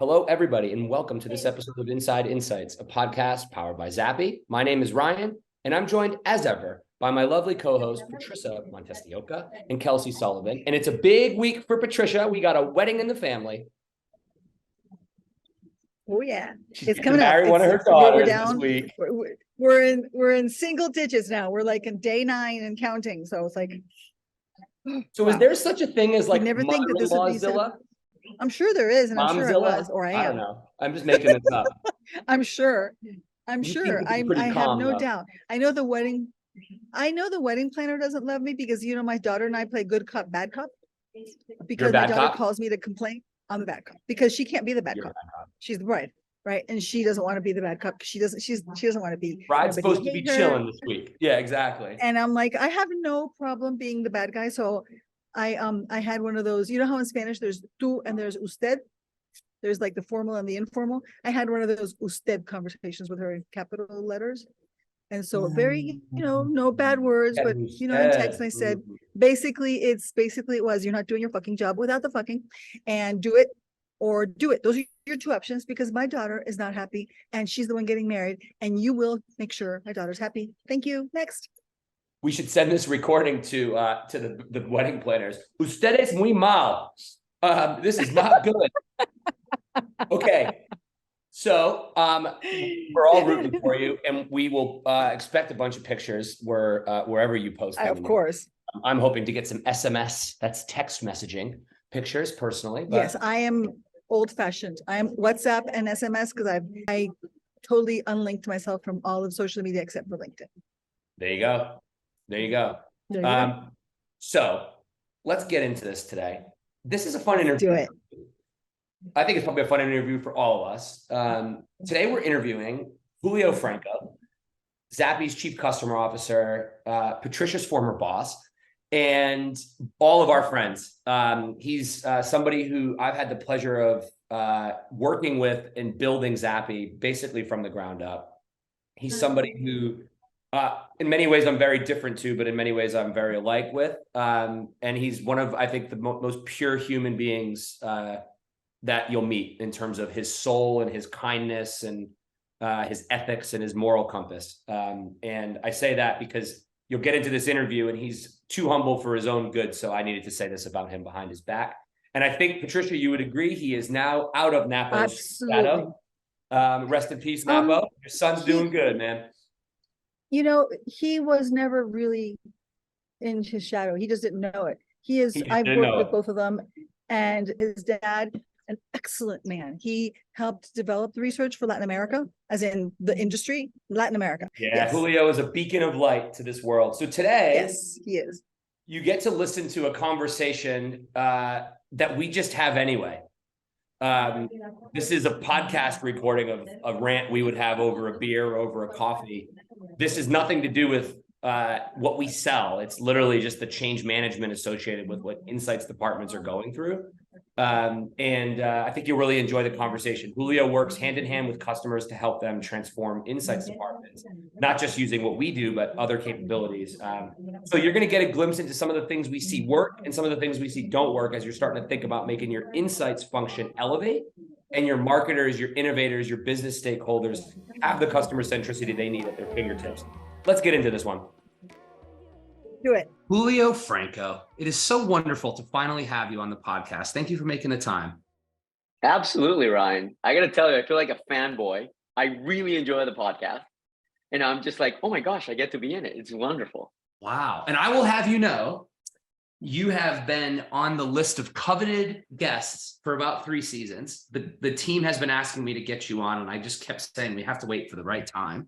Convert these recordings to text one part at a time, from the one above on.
Hello, everybody, and welcome to this episode of Inside Insights, a podcast powered by Zappi. My name is Ryan, and I'm joined, as ever, by my lovely co-hosts, Patricia Montestioca and Kelsey Sullivan. And it's a big week for Patricia. We got a wedding in the family. Oh yeah, She's coming up. Marry one of her daughters this week. We're in single digits now. We're like in day 9 and counting. So it's like. So, is there such a thing as like never think that this would be Mother-in-Lawzilla? I'm sure there is, and I'm sure I was, or I am. I don't know. I'm just making this up. I'm sure. I have no though. doubt. I know the wedding planner doesn't love me because my daughter and I play good cop, bad cop. Because my daughter calls me to complain. I'm the bad cop because she can't be the bad cop. She's the bride, right? And she doesn't want to be the bad cop because she doesn't want to be. Bride's supposed to be chilling this week. Yeah, exactly. And I'm like, I have no problem being the bad guy. So I had one of those, how in Spanish there's tú and there's usted. There's like the formal and the informal. I had one of those usted conversations with her in capital letters. And so very, no bad words, but in text I said, basically it was, you're not doing your fucking job without the fucking, and do it or do it. Those are your two options because my daughter is not happy and she's the one getting married and you will make sure my daughter's happy. Thank you. Next. We should send this recording to the wedding planners. Ustedes muy mal. This is not good. Okay. So we're all rooting for you, and we will expect a bunch of pictures wherever you post them. Of course. I'm hoping to get some SMS, that's text messaging pictures personally. But... Yes, I am old-fashioned. I am WhatsApp and SMS because I totally unlinked myself from all of social media except for LinkedIn. There you go. So let's get into this today. This is a fun interview. Do it. I think it's probably a fun interview for all of us. Today we're interviewing Julio Franco, Zappi's chief customer officer, Patricia's former boss, and all of our friends. He's somebody who I've had the pleasure of working with and building Zappi basically from the ground up. He's somebody who in many ways I'm very different to, but in many ways I'm very alike with. And he's one of, I think, the most pure human beings that you'll meet in terms of his soul and his kindness and his ethics and his moral compass. And I say that because you'll get into this interview and he's too humble for his own good. So I needed to say this about him behind his back. And I think, Patricia, you would agree he is now out of Napo's shadow. Rest in peace, Napo. Your son's doing good, man. He was never really in his shadow. He just didn't know it. I've worked with both of them, and his dad, an excellent man. He helped develop the research for Latin America, as in the industry, Latin America. Yeah, yes. Julio is a beacon of light to this world. So today, yes, he is. You get to listen to a conversation that we just have anyway. This is a podcast recording of a rant we would have over a beer or over a coffee. This is nothing to do with what we sell. It's literally just the change management associated with what insights departments are going through. I think you'll really enjoy the conversation. Julio works hand in hand with customers to help them transform insights departments, not just using what we do, but other capabilities. So you're going to get a glimpse into some of the things we see work and some of the things we see don't work as you're starting to think about making your insights function elevate, and your marketers, your innovators, your business stakeholders have the customer centricity they need at their fingertips. Let's get into this one. Do it. Julio Franco, it is so wonderful to finally have you on the podcast. Thank you for making the time. Absolutely, Ryan. I got to tell you, I feel like a fanboy. I really enjoy the podcast. And I'm just like, oh my gosh, I get to be in it. It's wonderful. Wow. And I will have you know, you have been on the list of coveted guests for about 3 seasons. The team has been asking me to get you on, and I just kept saying we have to wait for the right time.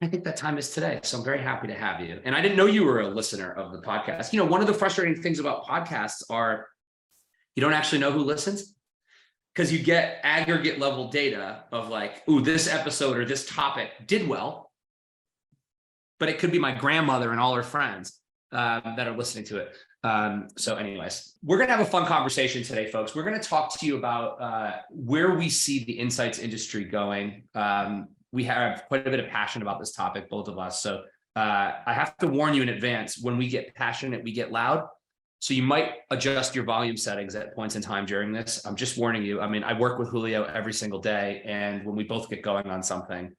I think that time is today. So I'm very happy to have you. And I didn't know you were a listener of the podcast. One of the frustrating things about podcasts are you don't actually know who listens, because you get aggregate level data of like, ooh, this episode or this topic did well, but it could be my grandmother and all her friends that are listening to it. So anyways, we're going to have a fun conversation today, folks. We're going to talk to you about where we see the insights industry going. We have quite a bit of passion about this topic, both of us. So I have to warn you in advance, when we get passionate, we get loud. So you might adjust your volume settings at points in time during this. I'm just warning you. I mean, I work with Julio every single day, and when we both get going on something,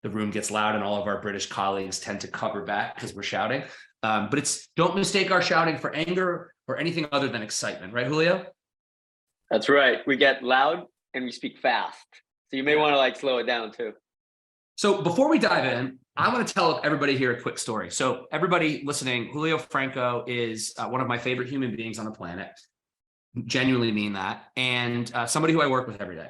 the room gets loud and all of our British colleagues tend to cover back because we're shouting. But don't mistake our shouting for anger or anything other than excitement, right, Julio? That's right. We get loud and we speak fast. So you may want to like slow it down too. So before we dive in, I want to tell everybody here a quick story. So everybody listening, Julio Franco is one of my favorite human beings on the planet. Genuinely mean that. And somebody who I work with every day.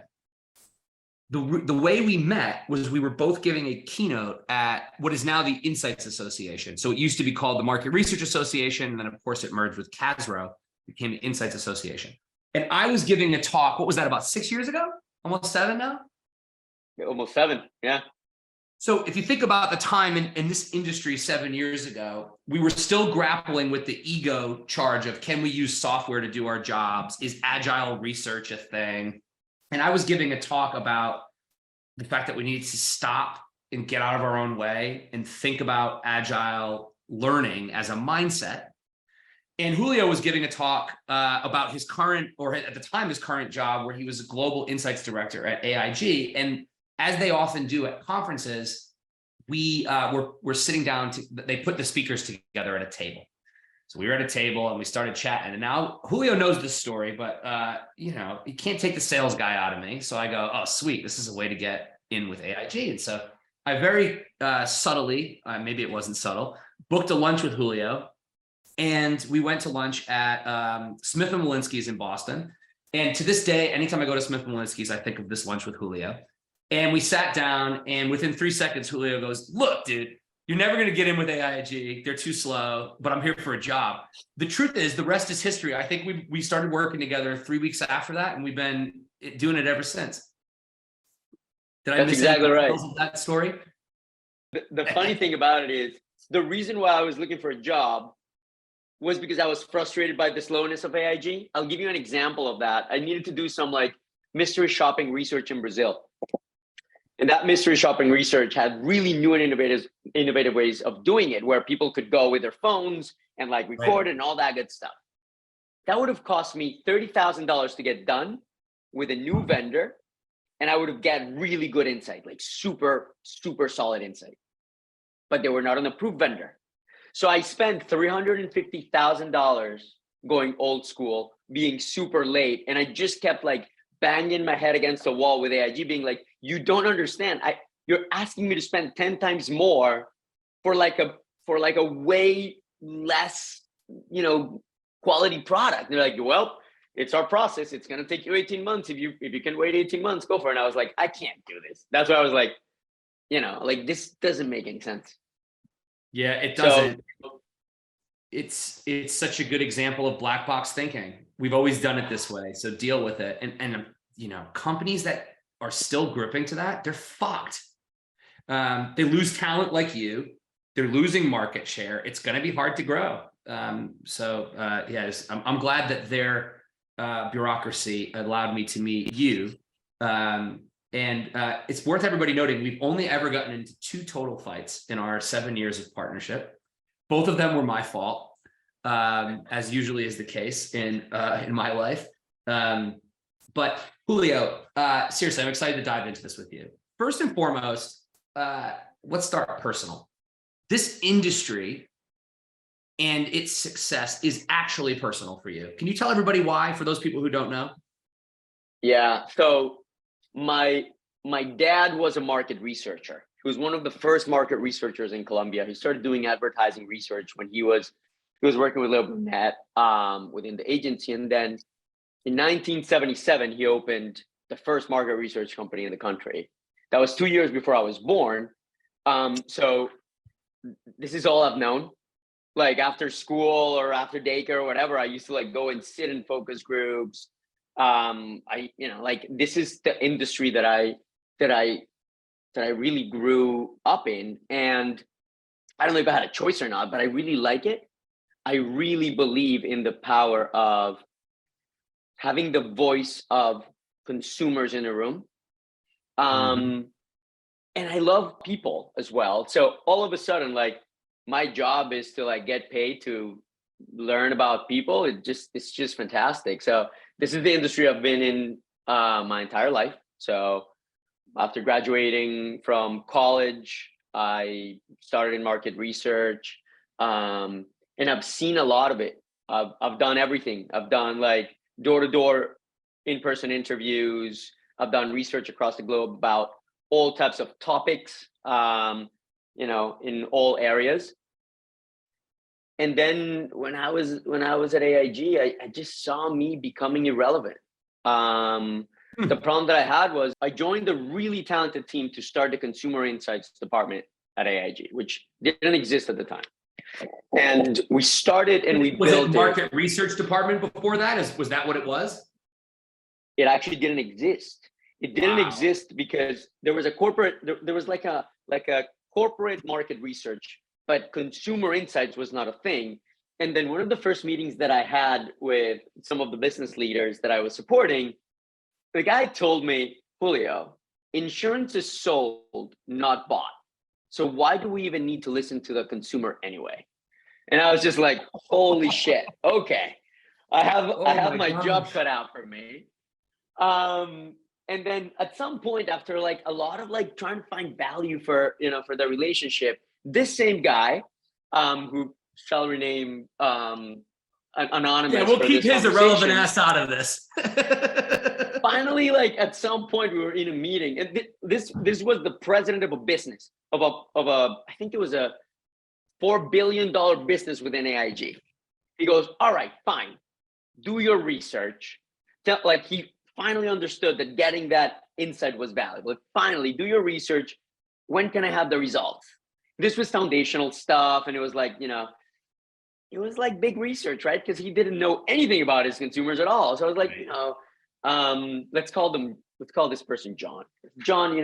The way we met was we were both giving a keynote at what is now the Insights Association. So it used to be called the Market Research Association. And then, of course, it merged with CASRO, became the Insights Association. And I was giving a talk, what was that, about 6 years ago? Almost 7 now? Almost 7, yeah. So if you think about the time in this industry 7 years ago, we were still grappling with the ego charge of, can we use software to do our jobs? Is agile research a thing? And I was giving a talk about the fact that we need to stop and get out of our own way and think about agile learning as a mindset. And Julio was giving a talk about his current, or at the time, his current job, where he was a global insights director at AIG. And as they often do at conferences, we're sitting down they put the speakers together at a table. So we were at a table and we started chatting. And now Julio knows this story, but you can't take the sales guy out of me. So I go, oh, sweet, this is a way to get in with AIG. And so I very subtly, maybe it wasn't subtle, booked a lunch with Julio. And we went to lunch at Smith & Wollensky's in Boston. And to this day, anytime I go to Smith & Wollensky's, I think of this lunch with Julio. And we sat down, and within 3 seconds, Julio goes, look, dude, you're never going to get in with AIG. They're too slow, but I'm here for a job. The truth is, the rest is history. I think we started working together 3 weeks after that, and we've been doing it ever since. That's exactly right. Of that story? The funny thing about it is, the reason why I was looking for a job was because I was frustrated by the slowness of AIG. I'll give you an example of that. I needed to do some like mystery shopping research in Brazil. And that mystery shopping research had really new and innovative ways of doing it, where people could go with their phones and like record it and all that good stuff. That would have cost me $30,000 to get done with a new vendor. And I would have got really good insight, like super, super solid insight. But they were not an approved vendor. So I spent $350,000 going old school, being super late. And I just kept like banging my head against the wall with AIG, being like, you don't understand. You're asking me to spend 10 times more for like a way less, quality product. They're like, well, it's our process. It's going to take you 18 months. If you can wait 18 months, go for it. And I was like, I can't do this. That's why I was like, this doesn't make any sense. Yeah, it doesn't. So, it's such a good example of black box thinking. We've always done it this way, so deal with it. And companies that are still gripping to that, they're fucked. They lose talent like you. They're losing market share. It's going to be hard to grow. I'm glad that their bureaucracy allowed me to meet you. And it's worth everybody noting, we've only ever gotten into 2 total fights in our 7 years of partnership. Both of them were my fault, as usually is the case in my life. But Julio, seriously, I'm excited to dive into this with you. First and foremost, let's start personal. This industry and its success is actually personal for you. Can you tell everybody why, for those people who don't know? Yeah, so my dad was a market researcher. He was one of the first market researchers in Colombia. He started doing advertising research when he was working with Leo Burnett within the agency. And then in 1977, he opened the first market research company in the country. That was 2 years before I was born. So this is all I've known. Like after school or after daycare or whatever, I used to like go and sit in focus groups. This is the industry that I really grew up in. And I don't know if I had a choice or not, but I really like it. I really believe in the power of having the voice of consumers in a room. And I love people as well. So all of a sudden, like my job is to like get paid to learn about people, it's just fantastic. So this is the industry I've been in my entire life. So after graduating from college, I started in market research, and I've seen a lot of it. I've done everything. I've done like door-to-door in-person interviews. I've done research across the globe about all types of topics, in all areas. And then when I was at AIG, I just saw me becoming irrelevant. The problem that I had was I joined a really talented team to start the consumer insights department at AIG, which didn't exist at the time. And we started and we built it market research department before that? Was that what it was? It actually didn't exist. It didn't exist because there was a corporate, there was like a corporate market research, but consumer insights was not a thing. And then one of the first meetings that I had with some of the business leaders that I was supporting, the guy told me, Julio, insurance is sold, not bought. So why do we even need to listen to the consumer anyway? And I was just like, holy shit. Okay. I have my job cut out for me. And then at some point after like a lot of like trying to find value for the relationship, this same guy, who shall rename anonymous. Yeah, we'll keep his irrelevant ass out of this. Finally, like at some point we were in a meeting, and this was the president of a business of a I think it was a $4 billion business within AIG. He goes, all right, fine, do your research. Like he finally understood that getting that insight was valuable. Finally, do your research. When can I have the results? This was foundational stuff, and it was like, it was like big research, right? Because he didn't know anything about his consumers at all. So I was like, let's call this person John. John,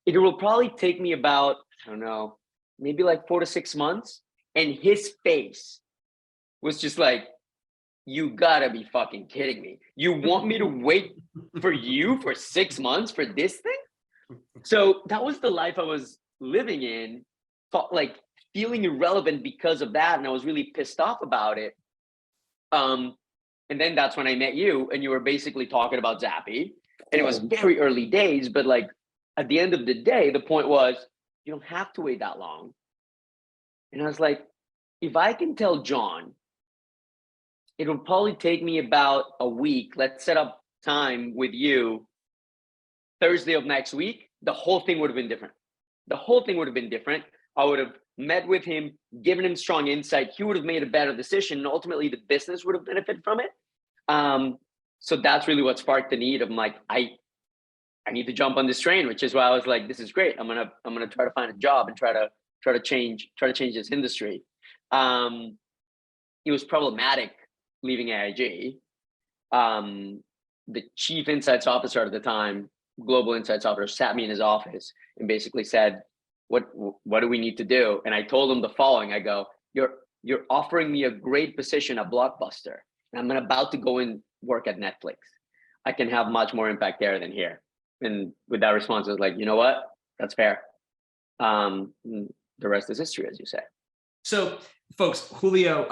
it will probably take me about, I don't know, maybe like 4 to 6 months. And his face was just like, you gotta be fucking kidding me. You want me to wait for you for 6 months for this thing? So that was the life I was living in, like feeling irrelevant because of that. And I was really pissed off about it. And then that's when I met you, and you were basically talking about Zappi, and it was very early days, but like at the end of the day, the point was you don't have to wait that long. And I was like, if I can tell John, it'll probably take me about a week. Let's set up time with you Thursday of next week. The whole thing would have been different. The whole thing would have been different. I would have met with him, given him strong insight. He would have made a better decision, and ultimately the business would have benefited from it. So that's really what sparked the need of like, I need to jump on this train, which is why I was like, this is great. I'm gonna try to find a job and try to change this industry. It was problematic leaving AIG. The chief insights officer at the time, global insights officer, sat me in his office and basically said, what do we need to do? And I told him the following. I go, you're offering me a great position at Blockbuster, and I'm about to go and work at Netflix. I can have much more impact there than here. And with that response, I was like, you know what? That's fair. The rest is history, as you say. So, folks, Julio,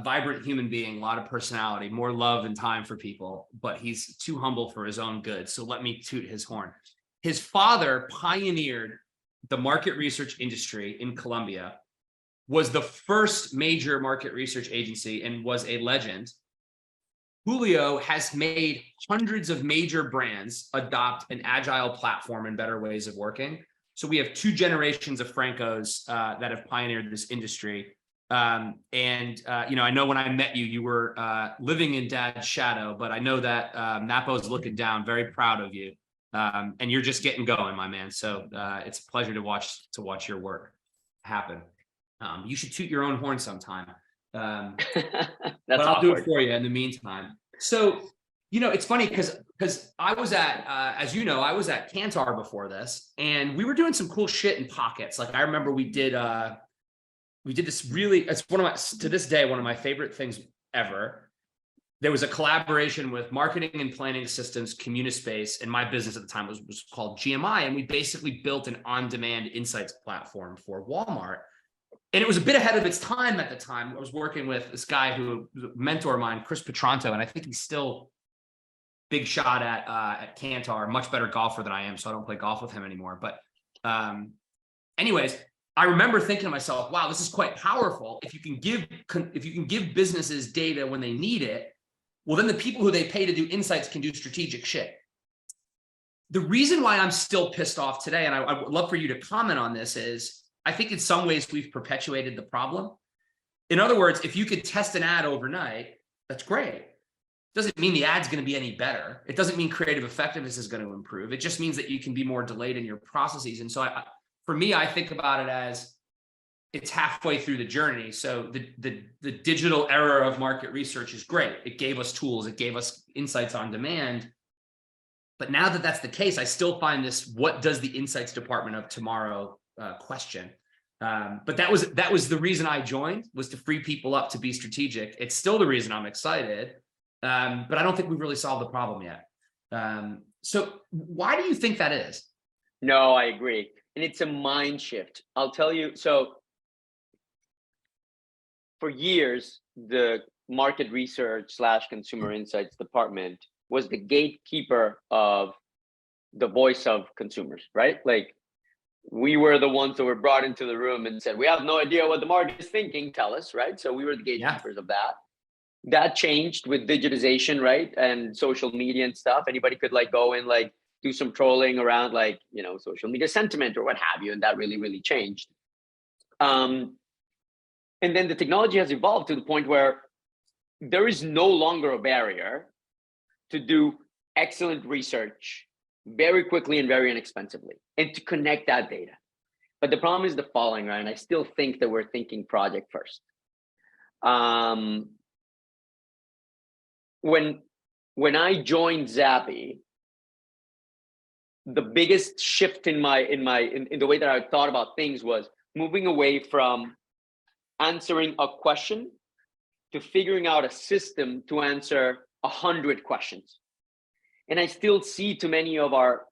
vibrant human being, a lot of personality, more love and time for people, but he's too humble for his own good. So let me toot his horn. His father pioneered the market research industry in Colombia, was the first major market research agency, and was a legend. Julio has made hundreds of major brands adopt an agile platform and better ways of working. So we have 2 generations of Francos that have pioneered this industry. I know when I met you, you were living in Dad's shadow, but I know that Napo's looking down, very proud of you. And you're just getting going, my man. So it's a pleasure to watch your work happen. You should toot your own horn sometime. But I'll do it for you in the meantime. So, it's funny because I was at, as you know, I was at Kantar before this, and we were doing some cool shit in pockets. Like I remember we did this really, it's to this day, one of my favorite things ever. There was a collaboration with Marketing and Planning Systems, Communispace, and my business at the time was called GMI. And we basically built an on-demand insights platform for Walmart. And it was a bit ahead of its time at the time. I was working with this guy who was a mentor of mine, Chris Petranto, and I think he's still big shot at Kantar, much better golfer than I am, so I don't play golf with him anymore. But anyways, I remember thinking to myself, wow, this is quite powerful. If you can give businesses data when they need it, well, then the people who they pay to do insights can do strategic shit. The reason why I'm still pissed off today, and I would love for you to comment on this, is I think in some ways we've perpetuated the problem. In other words, if you could test an ad overnight, that's great. Doesn't mean the ad's going to be any better. It doesn't mean creative effectiveness is going to improve. It just means that you can be more delayed in your processes. And so for me, I think about it as it's halfway through the journey. So the digital era of market research is great. It gave us tools. It gave us insights on demand. But now that that's the case, I still find this, what does the insights department of tomorrow question? But that was the reason I joined, was to free people up to be strategic. It's still the reason I'm excited. But I don't think we've really solved the problem yet. So why do you think that is? No, I agree. And it's a mind shift. I'll tell you. So for years, the market research / consumer insights department was the gatekeeper of the voice of consumers, right? Like, we were the ones that were brought into the room and said, we have no idea what the market is thinking, tell us, right? So we were the gatekeepers of that. That changed with digitization, right? And social media and stuff. Anybody could like go and like do some trolling around like, you know, social media sentiment or what have you. And that really, really changed. And then the technology has evolved to the point where there is no longer a barrier to do excellent research very quickly and very inexpensively, and to connect that data. But the problem is the following, right? And I still think that we're thinking project first. When I joined Zappi, the biggest shift in the way that I thought about things was moving away from answering a question to figuring out a system to answer 100 questions. And I still see too many of our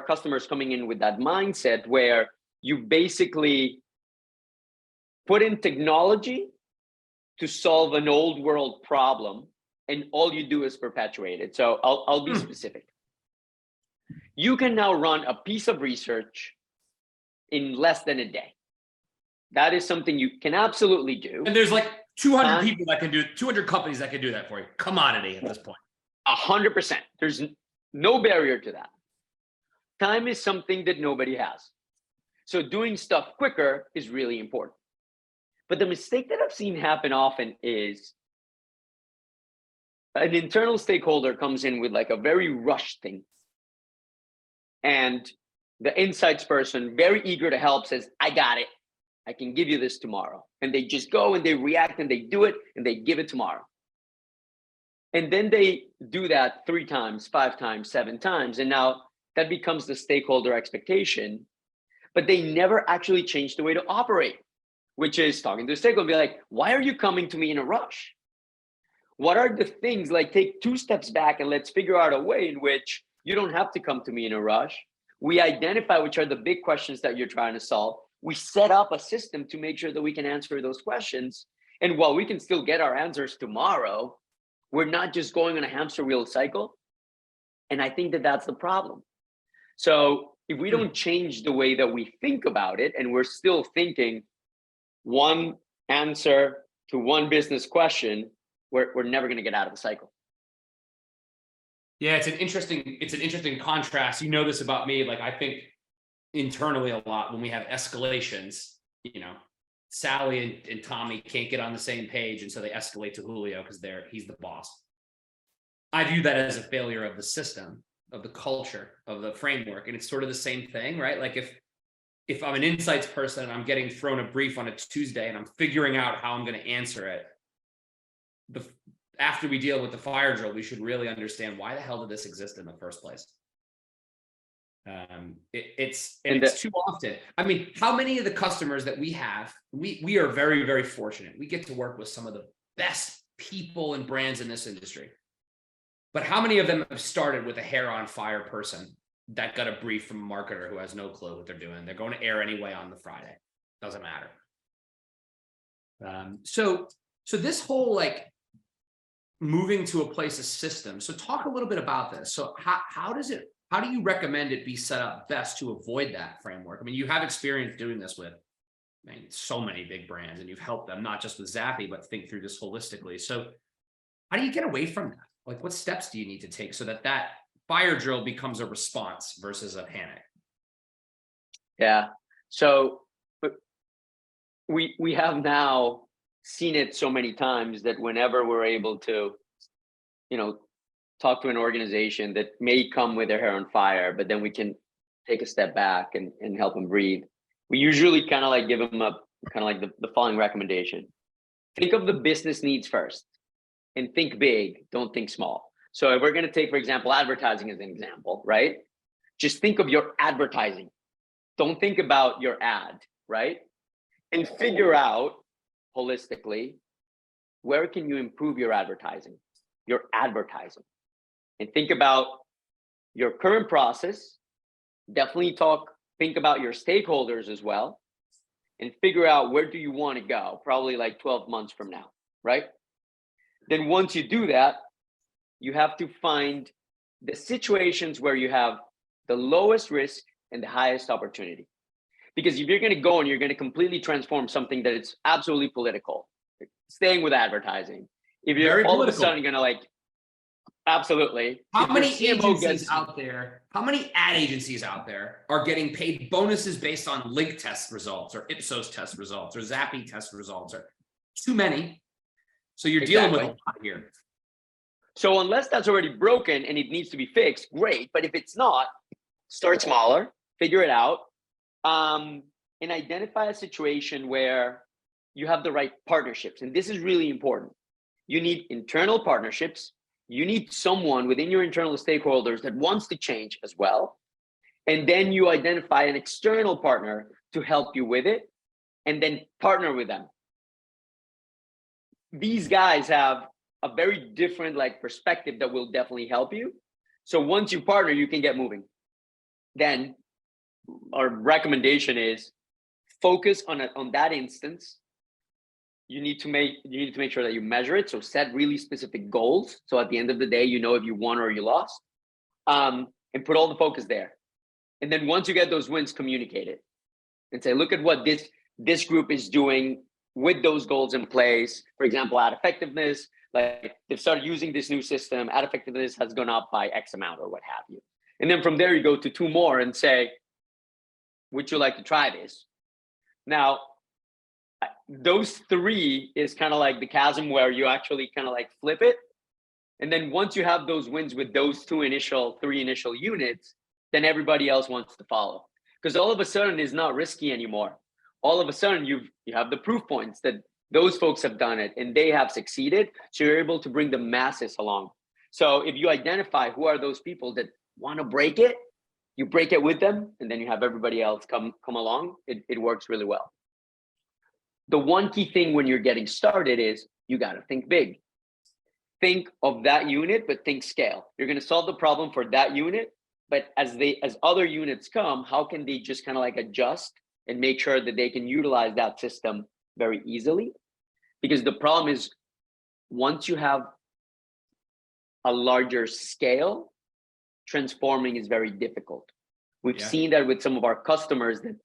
customers coming in with that mindset where you basically put in technology to solve an old world problem, and all you do is perpetuate it. So I'll be specific. You can now run a piece of research in less than a day. That is something you can absolutely do. And there's like 200 people that can do, 200 companies that can do that for you. Commodity at this point. 100%. There's no barrier to that. Time is something that nobody has. So doing stuff quicker is really important. But the mistake that I've seen happen often is an internal stakeholder comes in with like a very rushed thing. And the insights person, very eager to help, says, I got it. I can give you this tomorrow. And they just go and they react and they do it and they give it tomorrow. And then they do that 3 times, 5 times, 7 times. And now that becomes the stakeholder expectation, but they never actually change the way to operate, which is talking to the stakeholder and be like, why are you coming to me in a rush? What are the things, like take 2 steps back and let's figure out a way in which you don't have to come to me in a rush. We identify which are the big questions that you're trying to solve. We set up a system to make sure that we can answer those questions. And while we can still get our answers tomorrow, we're not just going on a hamster wheel cycle. And I think that that's the problem. So if we don't change the way that we think about it, and we're still thinking one answer to one business question, we're never going to get out of the cycle. Yeah, it's an interesting contrast. You know this about me. Like, I think internally a lot when we have escalations, you know, Sally and Tommy can't get on the same page, and so they escalate to Julio because he's the boss. I view that as a failure of the system, of the culture, of the framework. And it's sort of the same thing, right? Like if I'm an insights person and I'm getting thrown a brief on a Tuesday and I'm figuring out how I'm going to answer it, after we deal with the fire drill, we should really understand, why the hell did this exist in the first place? It's too often. I mean, how many of the customers that we have, we are very, very fortunate. We get to work with some of the best people and brands in this industry. But how many of them have started with a hair on fire person that got a brief from a marketer who has no clue what they're doing? They're going to air anyway on the Friday. Doesn't matter. So this whole like moving to a place of system. So talk a little bit about this. So how do you recommend it be set up best to avoid that framework? I mean, you have experience doing this with, I mean, so many big brands, and you've helped them not just with Zappi, but think through this holistically. So how do you get away from that? Like, what steps do you need to take so that fire drill becomes a response versus a panic? Yeah. So we have now seen it so many times that whenever we're able to, talk to an organization that may come with their hair on fire, but then we can take a step back and help them breathe. We usually kind of like give them the following recommendation. Think of the business needs first and think big, don't think small. So if we're going to take, for example, advertising as an example, right? Just think of your advertising. Don't think about your ad, right? And figure out holistically, where can you improve your advertising? And think about your current process. Definitely think about your stakeholders as well, and figure out where do you want to go, probably like 12 months from now, right? Then once you do that, you have to find the situations where you have the lowest risk and the highest opportunity. Because if you're going to go and you're going to completely transform something that is absolutely political, staying with advertising, if you're Very all political. of a sudden going to like, absolutely. How many agencies out there, how many ad agencies out there are getting paid bonuses based on link test results or Ipsos test results or Zappi test results? Or too many. So you're dealing with a lot here. So unless that's already broken and it needs to be fixed, great. But if it's not, start smaller, figure it out, and identify a situation where you have the right partnerships. And this is really important. You need internal partnerships. You need someone within your internal stakeholders that wants to change as well. And then you identify an external partner to help you with it, and then partner with them. These guys have a very different perspective that will definitely help you. So once you partner, you can get moving. Then our recommendation is focus on that instance. You need to make sure that you measure it. So set really specific goals. So at the end of the day, you know if you won or you lost, and put all the focus there. And then once you get those wins, communicate it and say, look at what this group is doing with those goals in place. For example, ad effectiveness, like they've started using this new system, ad effectiveness has gone up by X amount or what have you. And then from there, you go to 2 more and say, would you like to try this? Now, those 3 is kind of like the chasm where you actually kind of like flip it. And then once you have those wins with those 3 initial units, then everybody else wants to follow. Because all of a sudden it's not risky anymore. All of a sudden you have the proof points that those folks have done it and they have succeeded. So you're able to bring the masses along. So if you identify who are those people that want to break it, you break it with them, and then you have everybody else come along. It works really well. The one key thing when you're getting started is you got to think big. Think of that unit, but think scale. You're going to solve the problem for that unit, but as other units come, how can they just kind of like adjust and make sure that they can utilize that system very easily? Because the problem is, once you have a larger scale, transforming is very difficult. We've seen that with some of our customers that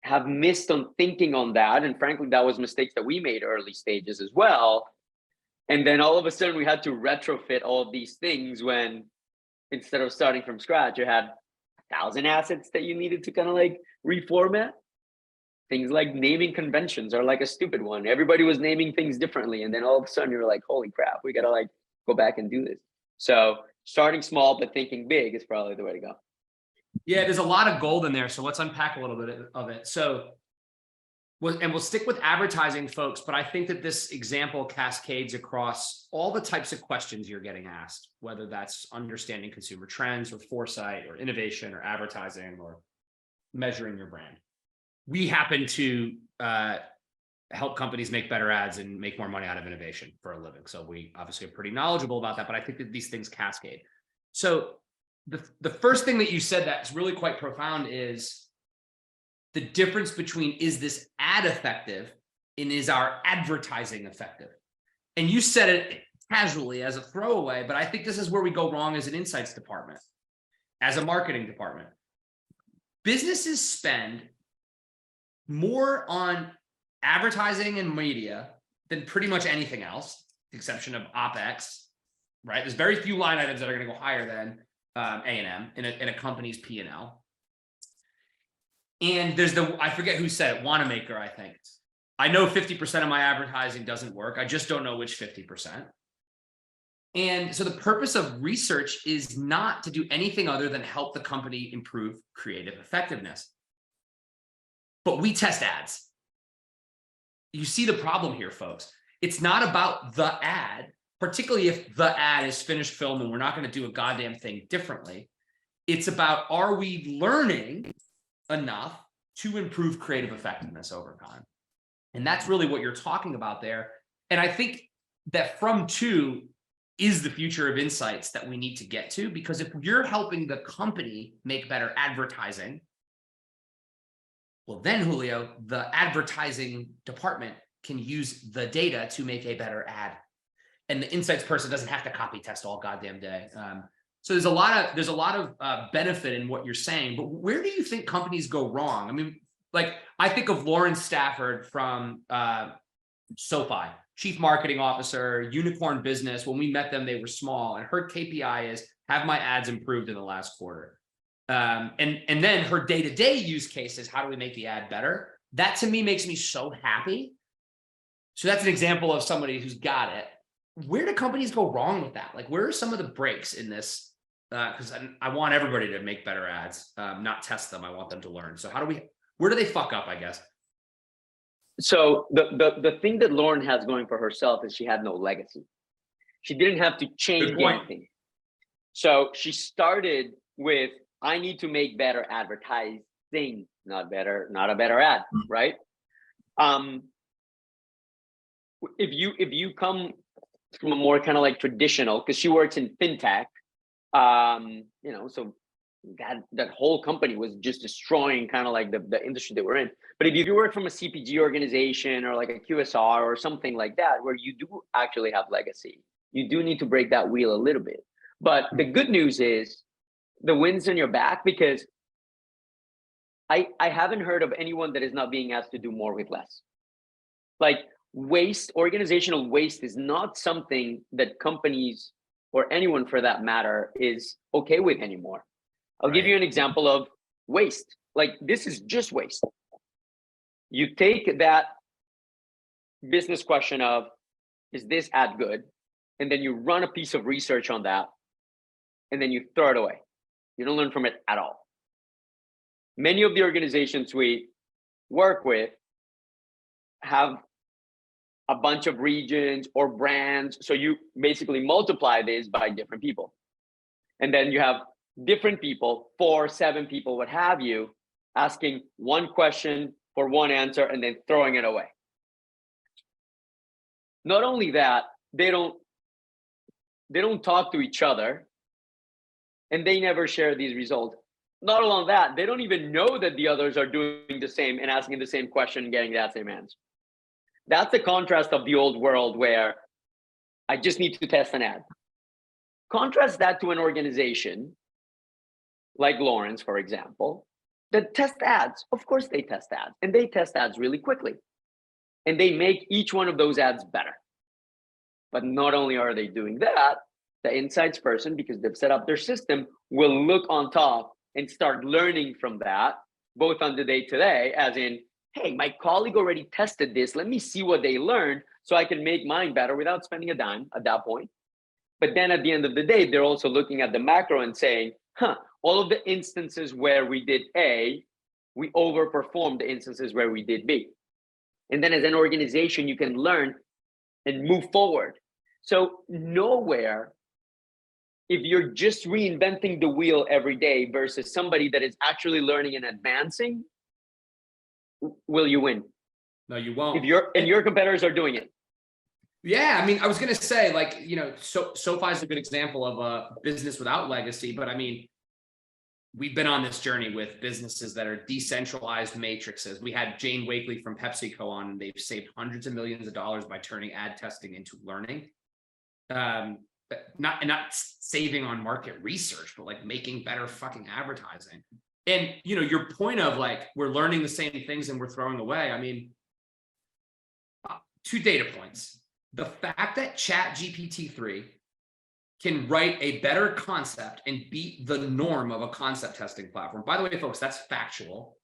have missed on thinking on that. And frankly, that was mistakes that we made early stages as well. And then all of a sudden we had to retrofit all of these things when instead of starting from scratch, you had 1,000 assets that you needed to kind of like reformat. Things like naming conventions are like a stupid one. Everybody was naming things differently. And then all of a sudden you're like, holy crap, we got to like go back and do this. So starting small, but thinking big is probably the way to go. Yeah, there's a lot of gold in there. So let's unpack a little bit of it. So, we'll stick with advertising, folks, but I think that this example cascades across all the types of questions you're getting asked, whether that's understanding consumer trends or foresight or innovation or advertising or measuring your brand. We happen to help companies make better ads and make more money out of innovation for a living. So we obviously are pretty knowledgeable about that, but I think that these things cascade. So the first thing that you said that's really quite profound is the difference between, is this ad effective And is our advertising effective? And you said it casually as a throwaway, but I think this is where we go wrong as an insights department, as a marketing department. Businesses spend more on advertising and media than pretty much anything else, with the exception of OpEx, right? There's very few line items that are going to go higher than A&M in a company's P&L. And there's I forget who said it, Wanamaker, I think. I know 50% of my advertising doesn't work. I just don't know which 50%. And so the purpose of research is not to do anything other than help the company improve creative effectiveness. But we test ads. You see the problem here, folks. It's not about the ad, particularly if the ad is finished film and we're not going to do a goddamn thing differently. It's about, are we learning enough to improve creative effectiveness over time? And that's really what you're talking about there. And I think that from two is the future of insights that we need to get to, because if you're helping the company make better advertising, well, then Julio, the advertising department can use the data to make a better ad. And the insights person doesn't have to copy test all goddamn day. So there's a lot of benefit in what you're saying, but where do you think companies go wrong? I mean, like, I think of Lauren Stafford from SoFi, Chief Marketing Officer, unicorn business. When we met them, they were small, and her KPI is, have my ads improved in the last quarter. And then her day-to-day use case is, how do we make the ad better? That to me makes me so happy. So that's an example of somebody who's got it. Where do companies go wrong with that? Like, where are some of the breaks in this? Because I want everybody to make better ads, not test them. I want them to learn. So where do they fuck up, I guess? So the thing that Lauren has going for herself is she had no legacy. She didn't have to change anything. So she started with, I need to make better advertising, not a better ad, right? If you come from a more kind of like traditional, because she works in fintech, so that whole company was just destroying kind of like the industry that we're in. But if you work from a CPG organization or like a QSR or something like that, where you do actually have legacy, you do need to break that wheel a little bit. But the good news is the wind's in your back, because I haven't heard of anyone that is not being asked to do more with less. Like, organizational waste is not something that companies, or anyone for that matter, is okay with anymore. I'll give you an example of waste. Like, this is just waste. You take that business question of, is this ad good? And then you run a piece of research on that, and then you throw it away. You don't learn from it at all. Many of the organizations we work with have a bunch of regions or brands. So you basically multiply this by different people. And then you have different people, 4, 7 people, what have you, asking one question for one answer and then throwing it away. Not only that, they don't talk to each other, and they never share these results. Not only that, they don't even know that the others are doing the same and asking the same question and getting that same answer. That's the contrast of the old world, where I just need to test an ad. Contrast that to an organization like Lawrence, for example, that test ads. Of course they test ads, and they test ads really quickly. And they make each one of those ads better. But not only are they doing that, the insights person, because they've set up their system, will look on top and start learning from that, both on the day-to-day, as in, hey, my colleague already tested this. Let me see what they learned so I can make mine better without spending a dime at that point. But then at the end of the day, they're also looking at the macro and saying, all of the instances where we did A, we overperformed the instances where we did B. And then as an organization, you can learn and move forward. So nowhere, if you're just reinventing the wheel every day versus somebody that is actually learning and advancing, will you win? No, you won't. If your competitors are doing it. Yeah, I mean, I was going to say, like, SoFi is a good example of a business without legacy, but I mean, we've been on this journey with businesses that are decentralized matrices. We had Jane Wakely from PepsiCo on, and they've saved hundreds of millions of dollars by turning ad testing into learning. Not saving on market research, but like making better fucking advertising. And you know, your point of like, we're learning the same things and we're throwing away. I mean, 2 data points. The fact that ChatGPT-3 can write a better concept and beat the norm of a concept testing platform. By the way, folks, that's factual,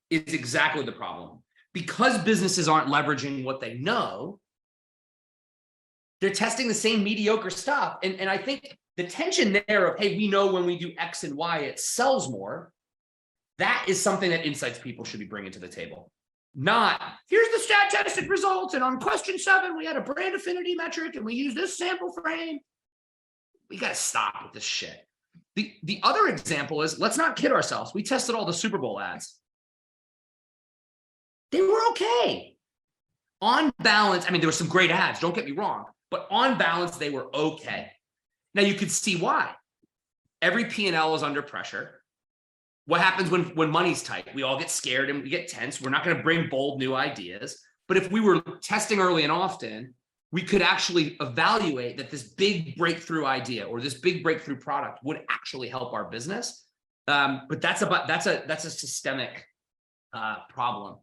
is exactly the problem. Because businesses aren't leveraging what they know, they're testing the same mediocre stuff. And I think the tension there of, hey, we know when we do X and Y, it sells more. That is something that insights people should be bringing to the table. Not, here's the stat tested results. And on question 7, we had a brand affinity metric and we used this sample frame. We got to stop with this shit. The other example is, let's not kid ourselves. We tested all the Super Bowl ads. They were okay. On balance, I mean, there were some great ads, don't get me wrong, but on balance, they were okay. Now you could see why. Every P&L is under pressure. What happens when money's tight? We all get scared and we get tense. We're not going to bring bold new ideas. But if we were testing early and often, we could actually evaluate that this big breakthrough idea or this big breakthrough product would actually help our business. But that's a systemic problem.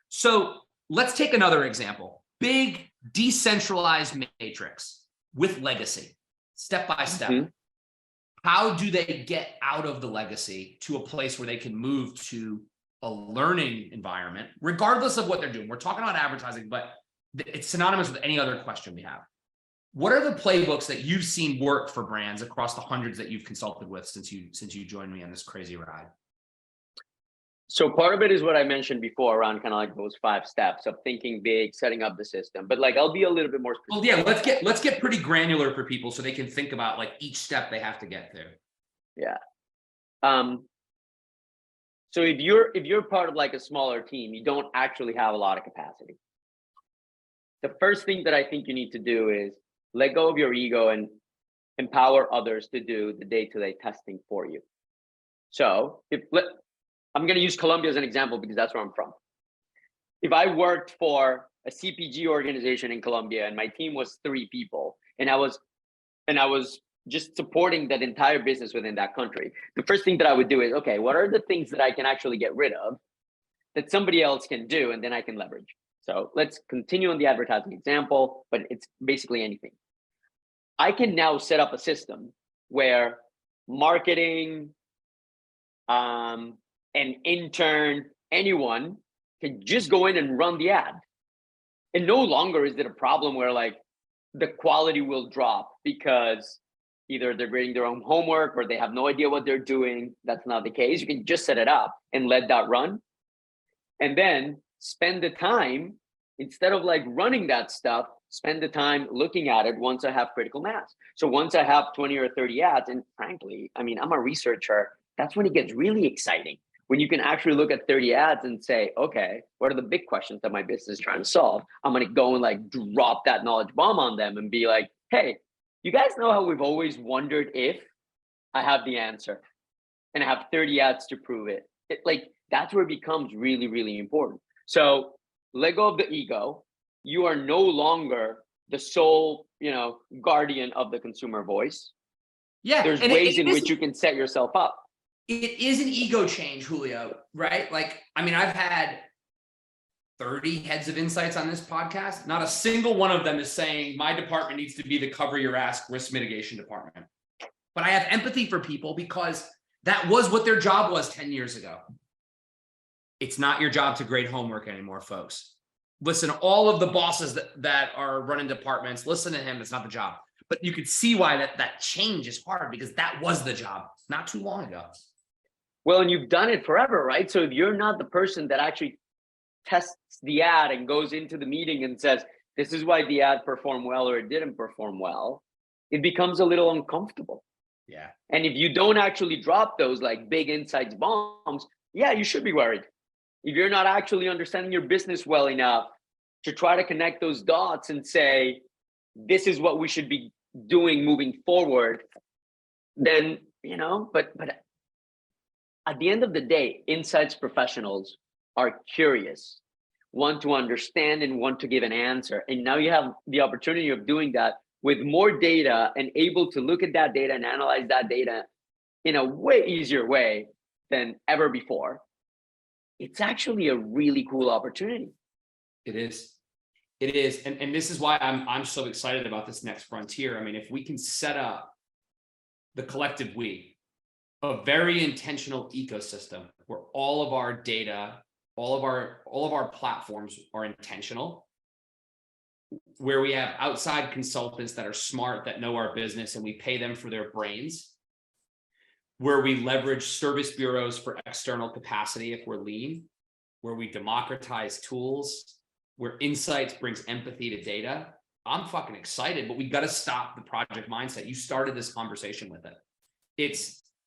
So let's take another example. Big decentralized matrix with legacy, step by step. Mm-hmm. How do they get out of the legacy to a place where they can move to a learning environment, regardless of what they're doing? We're talking about advertising, but it's synonymous with any other question we have. What are the playbooks that you've seen work for brands across the hundreds that you've consulted with since you joined me on this crazy ride? So part of it is what I mentioned before around kind of like those 5 steps of thinking big, setting up the system. But like, I'll be a little bit more specific. Well, yeah, let's get pretty granular for people so they can think about like each step they have to get through. Yeah. So if you're part of like a smaller team, you don't actually have a lot of capacity. The first thing that I think you need to do is let go of your ego and empower others to do the day-to-day testing for you. So I'm going to use Colombia as an example because that's where I'm from. If I worked for a CPG organization in Colombia and my team was 3 people and I was just supporting that entire business within that country, the first thing that I would do is, okay, what are the things that I can actually get rid of that somebody else can do and then I can leverage? So let's continue on the advertising example, but it's basically anything. I can now set up a system where marketing, an intern, anyone can just go in and run the ad. And no longer is it a problem where like the quality will drop because either they're grading their own homework or they have no idea what they're doing. That's not the case. You can just set it up and let that run. And then spend the time, instead of like running that stuff, spend the time looking at it once I have critical mass. So once I have 20 or 30 ads, and frankly, I mean, I'm a researcher, that's when it gets really exciting. When you can actually look at 30 ads and say, okay, what are the big questions that my business is trying to solve? I'm going to go and like drop that knowledge bomb on them and be like, hey, you guys know how we've always wondered if I have the answer and I have 30 ads to prove it. Like, that's where it becomes really, really important. So let go of the ego. You are no longer the sole, guardian of the consumer voice. Yeah. There's ways in which you can set yourself up. It is an ego change, Julio, right? Like, I mean, I've had 30 heads of insights on this podcast. Not a single one of them is saying my department needs to be the cover your ass risk mitigation department. But I have empathy for people because that was what their job was 10 years ago. It's not your job to grade homework anymore, folks. Listen, all of the bosses that are running departments, listen to him. It's not the job. But you could see why that change is hard because that was the job not too long ago. Well, and you've done it forever, right? So if you're not the person that actually tests the ad and goes into the meeting and says, this is why the ad performed well or it didn't perform well, it becomes a little uncomfortable. Yeah. And if you don't actually drop those like big insights bombs, yeah, you should be worried. If you're not actually understanding your business well enough to try to connect those dots and say, this is what we should be doing moving forward, then, but at the end of the day, insights professionals are curious, want to understand and want to give an answer. And now you have the opportunity of doing that with more data and able to look at that data and analyze that data in a way easier way than ever before. It's actually a really cool opportunity. It is. It is. And this is why I'm so excited about this next frontier. I mean, if we can set up the collective we, a very intentional ecosystem where all of our data, all of our platforms are intentional, where we have outside consultants that are smart, that know our business, and we pay them for their brains, where we leverage service bureaus for external capacity if we're lean, where we democratize tools, where insights brings empathy to data. I'm fucking excited, but we got to stop the project mindset. You started this conversation with it.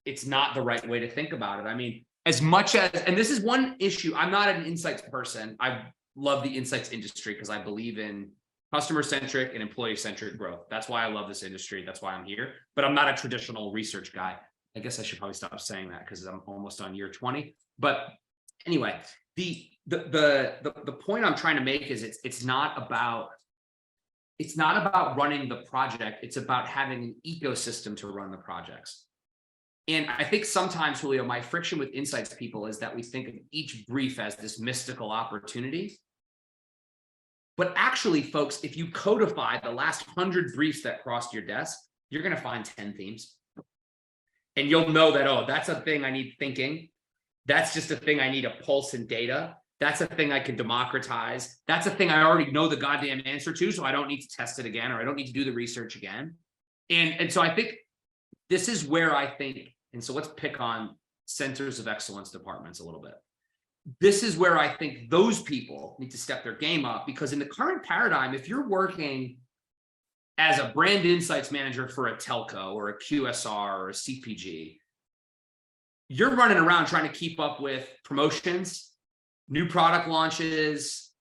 It's not the right way to think about it. I mean, as much as, and this is one issue, I'm not an insights person. I love the insights industry because I believe in customer-centric and employee-centric growth. That's why I love this industry. That's why I'm here. But I'm not a traditional research guy. I guess I should probably stop saying that because I'm almost on year 20. But anyway, the point I'm trying to make is it's not about running the project. It's about having an ecosystem to run the projects. And I think sometimes, Julio, my friction with insights people is that we think of each brief as this mystical opportunity. But actually, folks, if you codify the last 100 briefs that crossed your desk, you're going to find 10 themes. And you'll know that, oh, that's a thing I need thinking. That's just a thing I need a pulse in data. That's a thing I can democratize. That's a thing I already know the goddamn answer to, so I don't need to test it again, or I don't need to do the research again. And so I think this is where I think, and so let's pick on centers of excellence departments a little bit. This is where I think those people need to step their game up, because in the current paradigm, if you're working as a brand insights manager for a telco or a QSR or a CPG, you're running around trying to keep up with promotions, new product launches,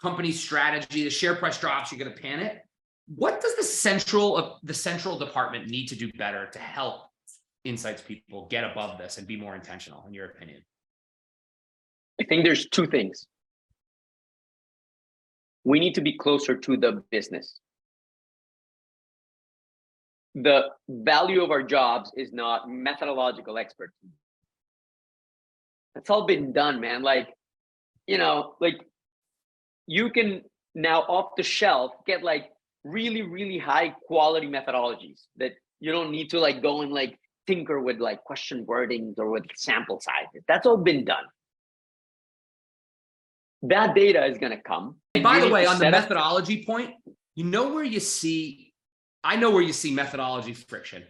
company strategy, the share price drops, you're going to panic. What does the central department need to do better to help insights people get above this and be more intentional, in your opinion? I think there's two things. We need to be closer to the business. The value of our jobs is not methodological expertise. That's all been done, man. Like, you know, like you can now off the shelf get like really, really high quality methodologies that you don't need to like go and like tinker with like question wordings or with sample sizes. That's all been done. That data is going to come. And by the way, on the methodology point, you know where you see, I know where you see methodology friction.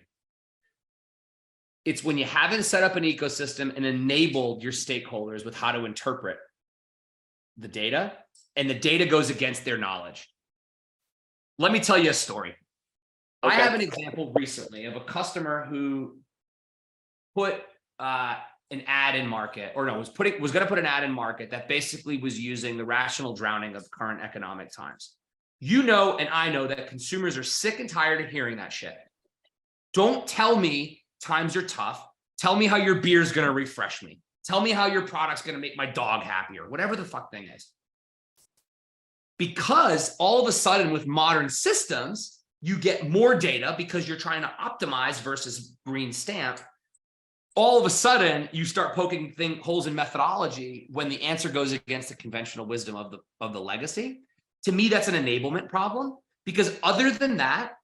It's when you haven't set up an ecosystem and enabled your stakeholders with how to interpret the data, and the data goes against their knowledge. Let me tell you a story. Okay. I have an example recently of a customer who put an ad in market, or no, was going to put an ad in market that basically was using the rational drowning of current economic times. You know, and I know that consumers are sick and tired of hearing that shit. Don't tell me times are tough. Tell me how your beer is going to refresh me. Tell me how your product's going to make my dog happier, whatever the fuck thing is. Because all of a sudden with modern systems, you get more data because you're trying to optimize versus green stamp. All of a sudden you start poking holes in methodology when the answer goes against the conventional wisdom of the legacy. To me, that's an enablement problem, because other than that,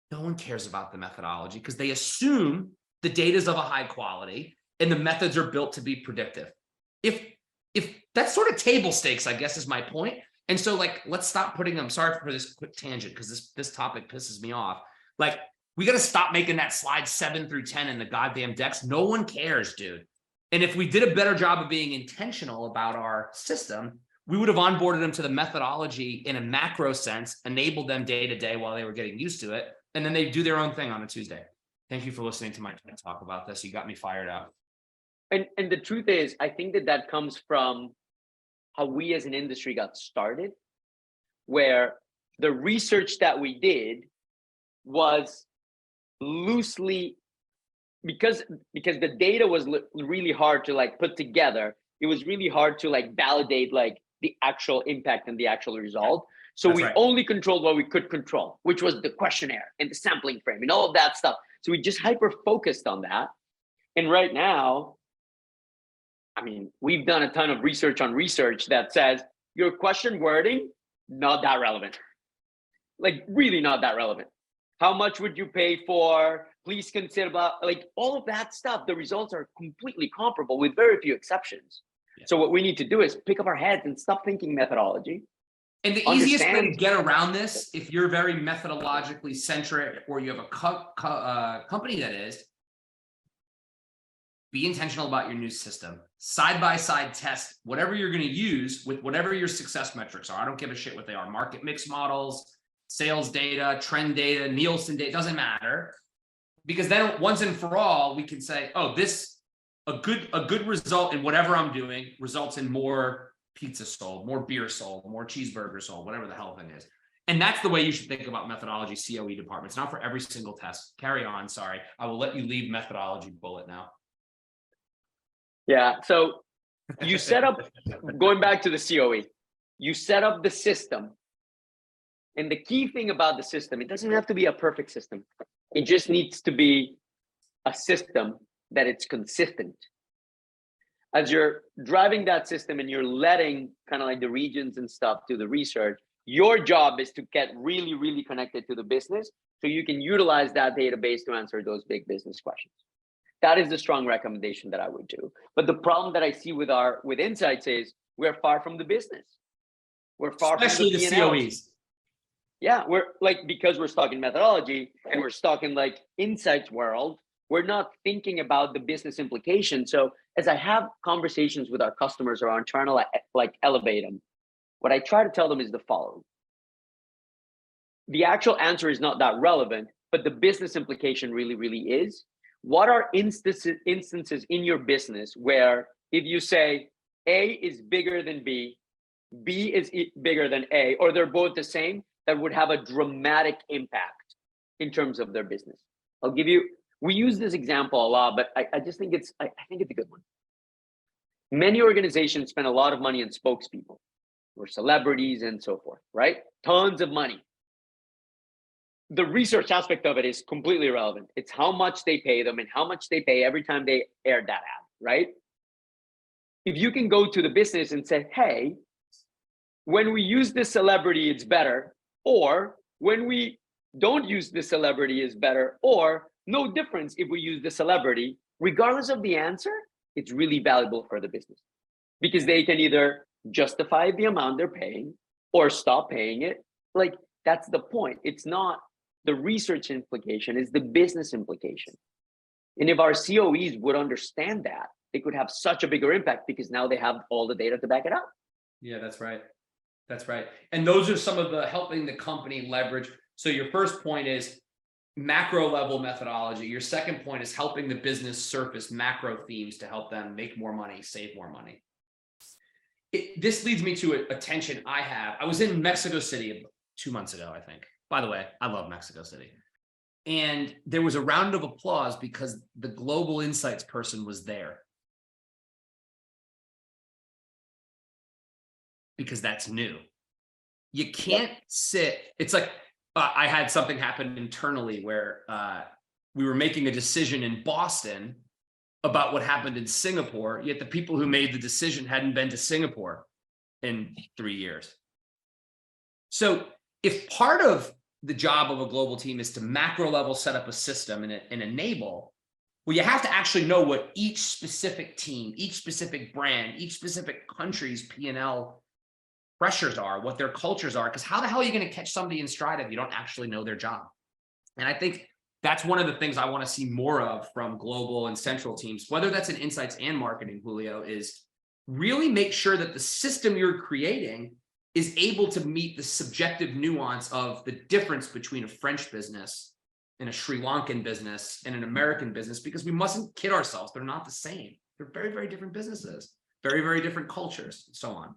no one cares about the methodology because they assume the data is of a high quality and the methods are built to be predictive. If that's sort of table stakes, I guess is my point. And so like, let's stop putting them, sorry for this quick tangent, because this topic pisses me off. Like, we got to stop making that slide 7 through 10 in the goddamn decks. No one cares, dude. And if we did a better job of being intentional about our system, we would have onboarded them to the methodology in a macro sense, enabled them day to day while they were getting used to it. And then they do their own thing on a Tuesday. Thank you for listening to my talk about this. You got me fired up. And the truth is, I think that comes from how we as an industry got started, where the research that we did was loosely because the data was really hard to like put together, it was really hard to like validate like the actual impact and the actual result. So That's we right. only controlled what we could control, which was the questionnaire and the sampling frame and all of that stuff. So we just hyper focused on that. And right now, I mean, we've done a ton of research on research that says your question wording, not that relevant. Like really not that relevant. How much would you pay for? Please consider about like all of that stuff. The results are completely comparable with very few exceptions. Yeah. So what we need to do is pick up our heads and stop thinking methodology. And the easiest way to get around this, if you're very methodologically centric or you have a company that is, be intentional about your new system. Side-by-side test whatever you're going to use with whatever your success metrics are. I don't give a shit what they are. Market mix models, sales data, trend data, Nielsen data, doesn't matter. Because then once and for all, we can say, oh, a good result in whatever I'm doing results in more pizza sold, more beer sold, more cheeseburgers sold, whatever the hell thing is. And that's the way you should think about methodology COE departments, not for every single test. Carry on, sorry. I will let you leave methodology bullet now. Yeah, so you set up, going back to the COE, you set up the system. And the key thing about the system, it doesn't have to be a perfect system. It just needs to be a system that it's consistent. As you're driving that system and you're letting kind of like the regions and stuff do the research, your job is to get really, really connected to the business so you can utilize that database to answer those big business questions. That is the strong recommendation that I would do. But the problem that I see with insights is we're far from the business. We're far Especially from the COEs. Yeah, we're like, because we're stuck in methodology and we're stuck in like insights world, we're not thinking about the business implications. So as I have conversations with our customers around trying to like elevate them, what I try to tell them is the following. The actual answer is not that relevant, but the business implication really, really is. What are instances in your business where if you say A is bigger than B, B is bigger than A, or they're both the same, that would have a dramatic impact in terms of their business? I'll give you, we use this example a lot, but I just think I think it's a good one. Many organizations spend a lot of money on spokespeople or celebrities and so forth, right? Tons of money. The research aspect of it is completely irrelevant. It's how much they pay them and how much they pay every time they air that ad, right? If you can go to the business and say, hey, when we use this celebrity, it's better, or when we don't use this celebrity, is better, or no difference if we use the celebrity, regardless of the answer, it's really valuable for the business because they can either justify the amount they're paying or stop paying it. Like, that's the point. It's not the research implication, it's the business implication. And if our COEs would understand that, they could have such a bigger impact because now they have all the data to back it up. Yeah, that's right. That's right. And those are some of the helping the company leverage. So your first point is macro level methodology. Your second point is helping the business surface macro themes to help them make more money, save more money. This leads me to a tension I have. I was in Mexico City 2 months ago, I think. By the way, I love Mexico City. And there was a round of applause because the global insights person was there. Because that's new. You can't sit. It's like I had something happen internally where we were making a decision in Boston about what happened in Singapore, yet the people who made the decision hadn't been to Singapore in 3 years. So if part of the job of a global team is to macro level set up a system and enable, well, you have to actually know what each specific team, each specific brand, each specific country's P&L pressures are, what their cultures are, because how the hell are you going to catch somebody in stride if you don't actually know their job? And I think that's one of the things I want to see more of from global and central teams, whether that's in insights and marketing, Julio, is really make sure that the system you're creating is able to meet the subjective nuance of the difference between a French business and a Sri Lankan business and an American business, because we mustn't kid ourselves. They're not the same. They're very, very different businesses, very, very different cultures, and so on.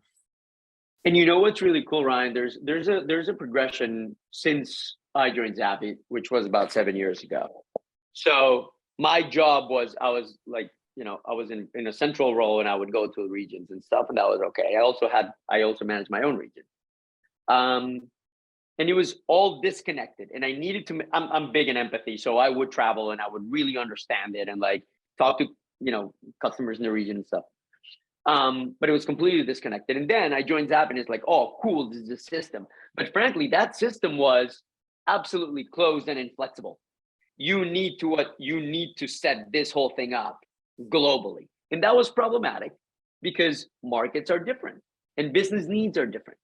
And you know what's really cool, Ryan? There's a progression since I joined Zappi, which was about 7 years ago. So my job was, I was like, I was in a central role and I would go to regions and stuff, and that was okay. I also managed my own region. And it was all disconnected, and I needed to, I'm big in empathy. So I would travel and I would really understand it and like talk to, customers in the region and stuff. But it was completely disconnected. And then I joined Zappi and it's like, oh, cool, this is a system. But frankly, that system was absolutely closed and inflexible. You need to set this whole thing up globally. And that was problematic because markets are different and business needs are different.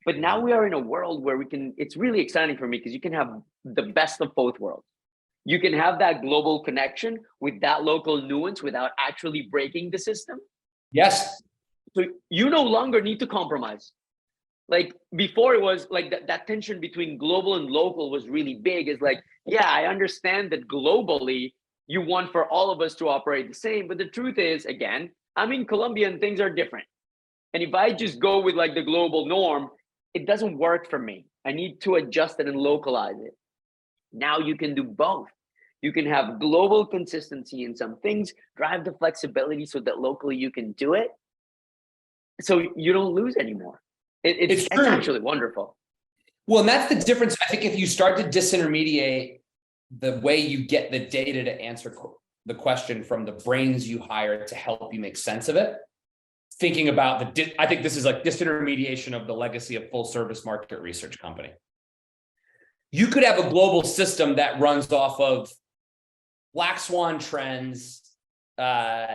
But now we are in a world where it's really exciting for me because you can have the best of both worlds. You can have that global connection with that local nuance without actually breaking the system. Yes. So you no longer need to compromise. Like before, it was like that tension between global and local was really big. It's like, yeah, I understand that globally you want for all of us to operate the same. But the truth is, again, I'm in Colombia and things are different. And if I just go with like the global norm, it doesn't work for me. I need to adjust it and localize it. Now you can do both. You can have global consistency in some things, drive the flexibility so that locally you can do it. So you don't lose anymore. It's actually wonderful. Well, and that's the difference. I think if you start to disintermediate the way you get the data to answer the question from the brains you hire to help you make sense of it, thinking about I think this is like disintermediation of the legacy of full service market research company. You could have a global system that runs off of Black Swan trends,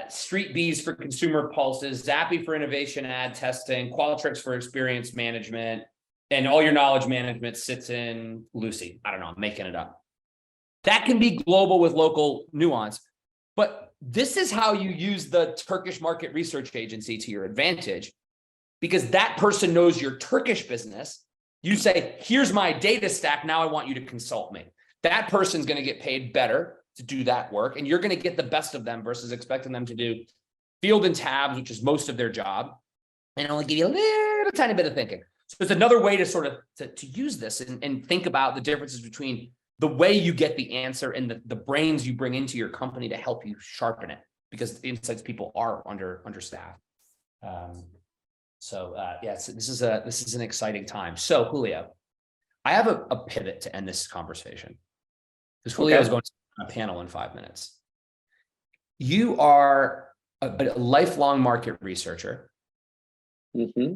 Street Bees for consumer pulses, Zappi for innovation ad testing, Qualtrics for experience management, and all your knowledge management sits in Lucy. I don't know, I'm making it up. That can be global with local nuance, but this is how you use the Turkish market research agency to your advantage, because that person knows your Turkish business. You say, here's my data stack. Now I want you to consult me. That person's going to get paid better to do that work. And you're going to get the best of them versus expecting them to do field and tabs, which is most of their job, and only give you a little tiny bit of thinking. So it's another way to sort of to use this and think about the differences between the way you get the answer and the brains you bring into your company to help you sharpen it, because the insights people are understaffed. This is an exciting time. So Julio, I have a pivot to end this conversation, because Julio is going to a panel in 5 minutes. You are a lifelong market researcher. Mm-hmm.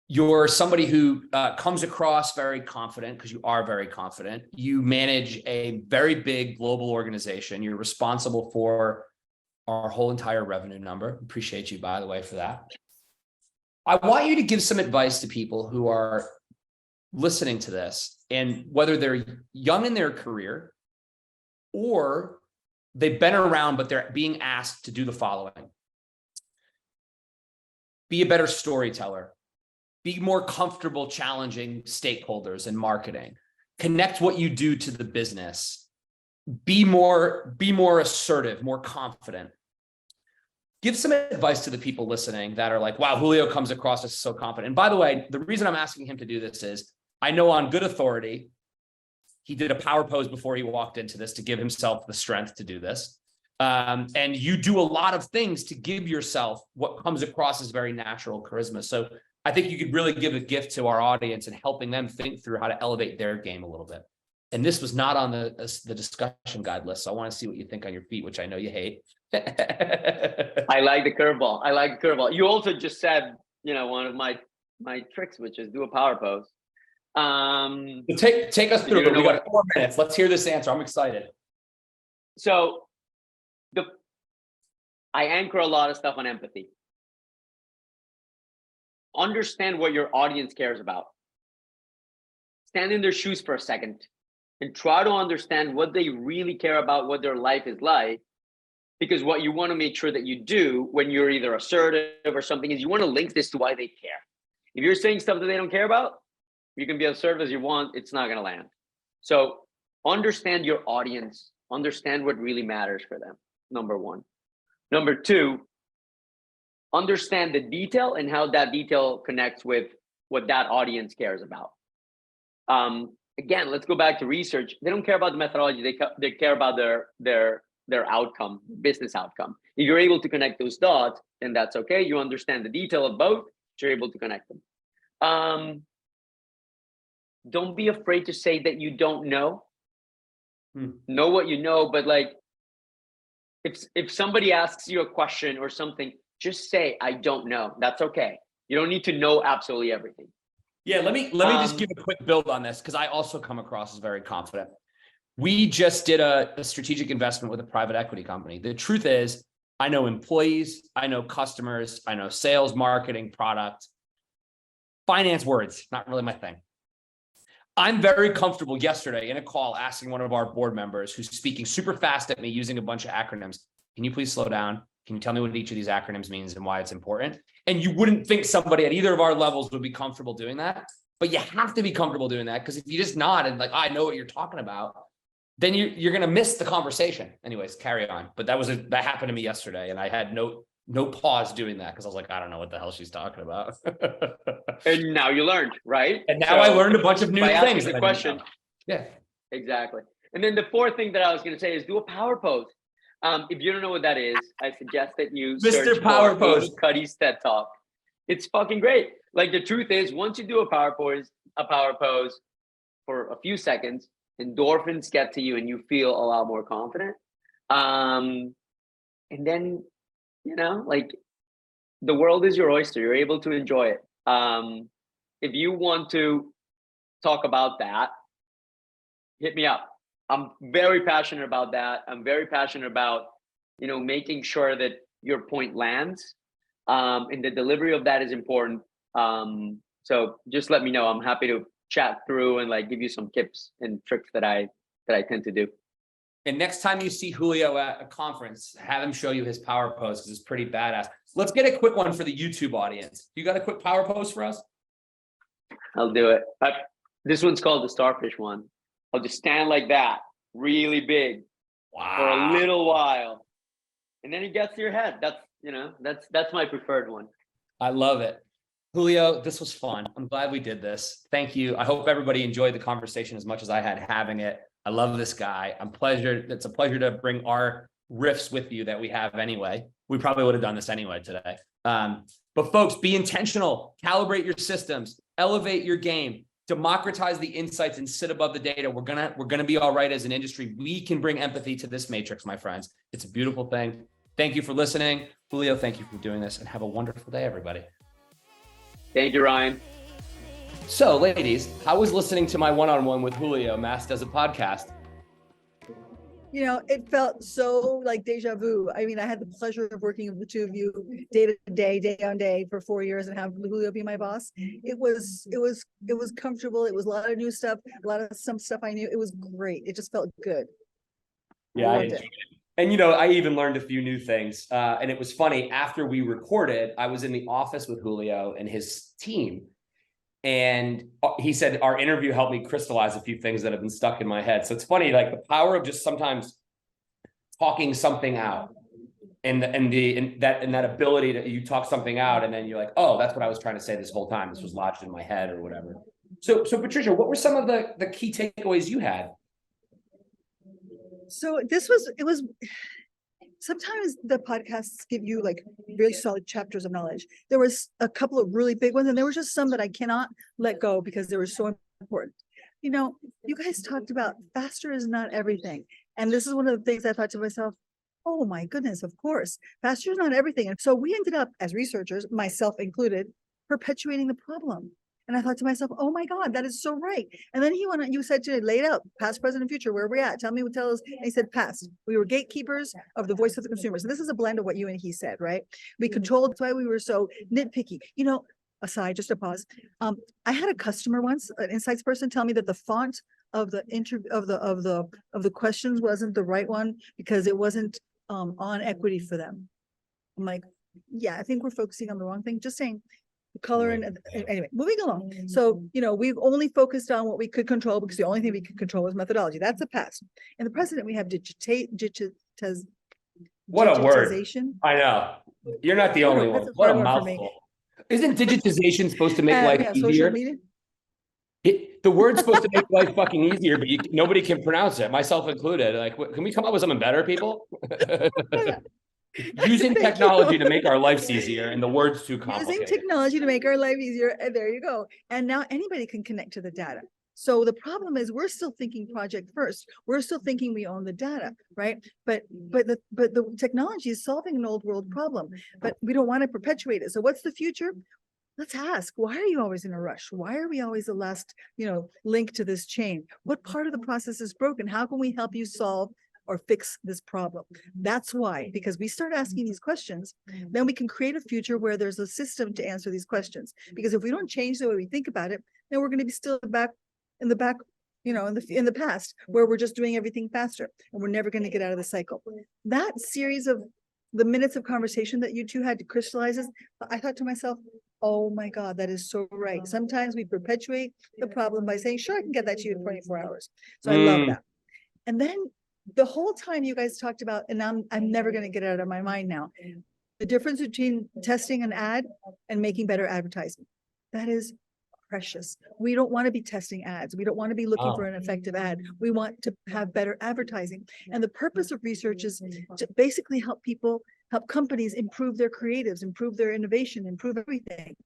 You're somebody who comes across very confident, because you are very confident. You manage a very big global organization. You're responsible for our whole entire revenue number. Appreciate you, by the way, for that. I want you to give some advice to people who are listening to this, and whether they're young in their career or they've been around, but they're being asked to do the following. Be a better storyteller. Be more comfortable challenging stakeholders in marketing. Connect what you do to the business. Be more assertive, more confident. Give some advice to the people listening that are like, wow, Julio comes across as so confident. And by the way, the reason I'm asking him to do this is I know on good authority, he did a power pose before he walked into this to give himself the strength to do this. And you do a lot of things to give yourself what comes across as very natural charisma. So I think you could really give a gift to our audience and helping them think through how to elevate their game a little bit. And this was not on the discussion guide list. So I want to see what you think on your feet, which I know you hate. I like the curveball. You also just said, one of my tricks, which is do a power pose. Take us through it. We got 4 minutes. Let's hear this answer. I'm excited. So I anchor a lot of stuff on empathy. Understand what your audience cares about. Stand in their shoes for a second and try to understand what they really care about, what their life is like. Because what you want to make sure that you do when you're either assertive or something is you want to link this to why they care. If you're saying stuff that they don't care about, you can be as assertive as you want, it's not going to land. So understand your audience, understand what really matters for them, number one. Number two, understand the detail and how that detail connects with what that audience cares about. Again, let's go back to research. They don't care about the methodology. They care about their their outcome, business outcome. If you're able to connect those dots, then that's okay. You understand the detail of both, you're able to connect them. Don't be afraid to say that you don't know. Know what you know, but like, if somebody asks you a question or something, just say, I don't know. That's okay. You don't need to know absolutely everything. Yeah, let me just give a quick build on this, because I also come across as very confident. We just did a strategic investment with a private equity company. The truth is, I know employees, I know customers, I know sales, marketing, product, finance words, not really my thing. I'm very comfortable yesterday in a call asking one of our board members who's speaking super fast at me using a bunch of acronyms. Can you please slow down? Can you tell me what each of these acronyms means and why it's important? And you wouldn't think somebody at either of our levels would be comfortable doing that, but you have to be comfortable doing that, because if you just nod and like, I know what you're talking about, then you're going to miss the conversation. Anyways, carry on. But that happened to me yesterday, and I had no pause doing that, because I was like, I don't know what the hell she's talking about. And now you learned, right? And now I learned a bunch of new things. The question. Yeah, exactly. And then the fourth thing that I was going to say is do a power pose. If you don't know what that is, I suggest that you Mr. Power Pose, Amy Cuddy's TED Talk. It's fucking great. Like, the truth is, once you do a power pose for a few seconds, endorphins get to you and you feel a lot more confident. And then, like, the world is your oyster. You're able to enjoy it. If you want to talk about that, hit me up. I'm very passionate about that. I'm very passionate about, making sure that your point lands, and the delivery of that is important. So just let me know. I'm happy to chat through and like give you some tips and tricks that I tend to do. And next time you see Julio at a conference, have him show you his power pose, because it's pretty badass. Let's get a quick one for the YouTube audience. You got a quick power pose for us? I'll do it. This one's called the starfish one. I'll just stand like that, really big, for a little while, and then it gets to your head. That's my preferred one. I love it. Julio, this was fun. I'm glad we did this. Thank you. I hope everybody enjoyed the conversation as much as I had having it. I love this guy. It's a pleasure to bring our riffs with you that we have anyway. We probably would have done this anyway today. But folks, be intentional, calibrate your systems, elevate your game, democratize the insights, and sit above the data. We're gonna be all right as an industry. We can bring empathy to this matrix, my friends. It's a beautiful thing. Thank you for listening. Julio, thank you for doing this, and have a wonderful day, everybody. Thank you, Ryan. So, ladies, how was listening to my one-on-one with Julio, Masked as a podcast? It felt so like deja vu. I mean, I had the pleasure of working with the two of you day to day, day on day for 4 years, and have Julio be my boss. It was comfortable. It was a lot of new stuff, some stuff I knew. It was great. It just felt good. Yeah, I enjoyed it. And I even learned a few new things. And it was funny, after we recorded, I was in the office with Julio and his team. And he said, our interview helped me crystallize a few things that have been stuck in my head. So it's funny, like the power of just sometimes talking something out, and that ability to, you talk something out and then you're like, oh, that's what I was trying to say this whole time. This was lodged in my head or whatever. So Patricia, what were some of the key takeaways you had? So it was sometimes the podcasts give you like really solid chapters of knowledge. There was a couple of really big ones, and there were just some that I cannot let go because they were so important. You guys talked about faster is not everything. And this is one of the things I thought to myself, oh my goodness, of course, faster is not everything. And so we ended up as researchers, myself included, perpetuating the problem. And I thought to myself, oh my God, that is so right. And then he went on, you said to lay it out, past, present, and future, where are we at? Tell us. And he said, past. We were gatekeepers of the voice of the consumer. So this is a blend of what you and he said, right? We controlled, that's why we were so nitpicky. Aside, just a pause. I had a customer once, an insights person, tell me that the font of the of the questions wasn't the right one because it wasn't on equity for them. I'm like, yeah, I think we're focusing on the wrong thing. Just saying. The color and anyway, moving along. So, we've only focused on what we could control because the only thing we could control was methodology. That's the past. And the present, we have what a word. digitization. I know. You're not the only one. What a mouthful. Isn't digitization supposed to make life easier? Social media. The word's supposed to make life fucking easier, but nobody can pronounce it, myself included. Like, can we come up with something better, people? Using Thank technology you. to make our lives easier, and the word's too Using complicated. technology to make our life easier, and there you go. And now anybody can connect to the data. So the problem is we're still thinking project first. We're still thinking we own the data, right? But the technology is solving an old world problem, but we don't want to perpetuate it. So what's the future? Let's ask, why are you always in a rush? Why are we always the last, link to this chain? What part of the process is broken? How can we help you solve or fix this problem? That's why, because we start asking these questions, then we can create a future where there's a system to answer these questions. Because if we don't change the way we think about it, then we're going to be still in the past, where we're just doing everything faster and we're never going to get out of the cycle. That series of the minutes of conversation that you two had to crystallizes, I thought to myself, oh my God, that is so right. Sometimes we perpetuate the problem by saying, sure, I can get that to you in 24 hours. So I love that. And then the whole time you guys talked about, and I'm never going to get it out of my mind now, the difference between testing an ad and making better advertising. That is precious. We don't want to be testing ads. We don't want to be looking for an effective ad. We want to have better advertising. And the purpose of research is to basically help companies improve their creatives, improve their innovation, improve everything.